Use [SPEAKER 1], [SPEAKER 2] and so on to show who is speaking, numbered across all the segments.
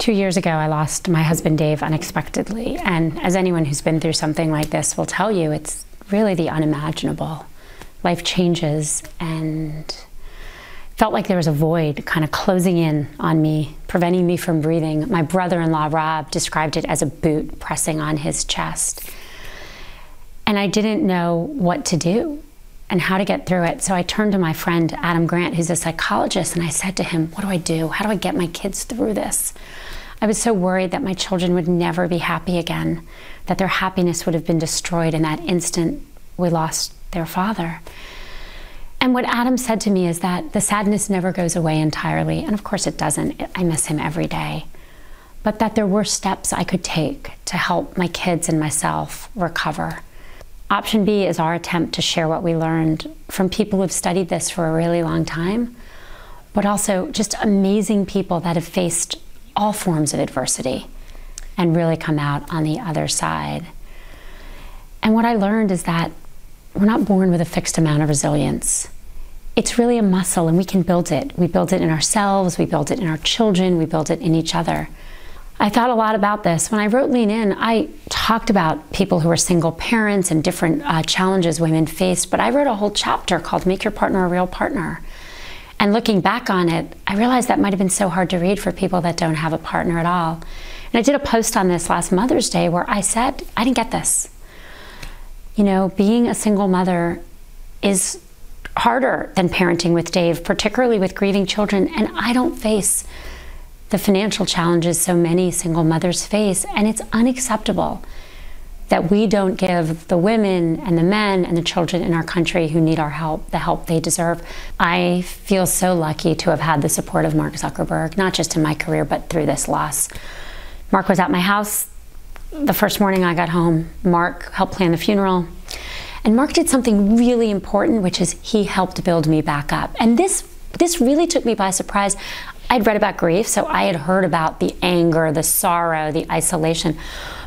[SPEAKER 1] 2 years ago, I lost my husband, Dave, unexpectedly. And as anyone who's been through something like this will tell you, it's really the unimaginable. Life changes, and felt like there was a void kind of closing in on me, preventing me from breathing. My brother-in-law, Rob, described it as a boot pressing on his chest. And I didn't know what to do and how to get through it. So I turned to my friend, Adam Grant, who's a psychologist, and I said to him, what do I do? How do I get my kids through this? I was so worried that my children would never be happy again, that their happiness would have been destroyed in that instant we lost their father. And what Adam said to me is that the sadness never goes away entirely, and of course it doesn't. I miss him every day. But that there were steps I could take to help my kids and myself recover. Option B is our attempt to share what we learned from people who've studied this for a really long time, but also just amazing people that have faced all forms of adversity and really come out on the other side. And what I learned is that we're not born with a fixed amount of resilience. It's really a muscle, and we can build it. We build it in ourselves, we build it in our children, we build it in each other. I thought a lot about this. When I wrote Lean In, I talked about people who are single parents and different challenges women faced, but I wrote a whole chapter called Make Your Partner a Real Partner. And looking back on it, I realized that might have been so hard to read for people that don't have a partner at all. And I did a post on this last Mother's Day where I said, I didn't get this. You know, being a single mother is harder than parenting with Dave, particularly with grieving children, and I don't face the financial challenges so many single mothers face, and it's unacceptable that we don't give the women and the men and the children in our country who need our help the help they deserve. I feel so lucky to have had the support of Mark Zuckerberg, not just in my career, but through this loss. Mark was at my house the first morning I got home. Mark helped plan the funeral. And Mark did something really important, which is he helped build me back up. And this really took me by surprise. I'd read about grief, so I had heard about the anger, the sorrow, the isolation.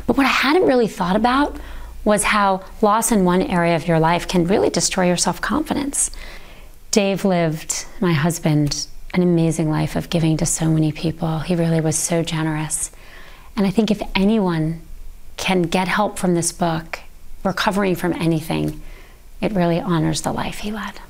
[SPEAKER 1] But what I hadn't really thought about was how loss in one area of your life can really destroy your self-confidence. Dave lived, my husband, an amazing life of giving to so many people. He really was so generous. And I think if anyone can get help from this book, recovering from anything, it really honors the life he led.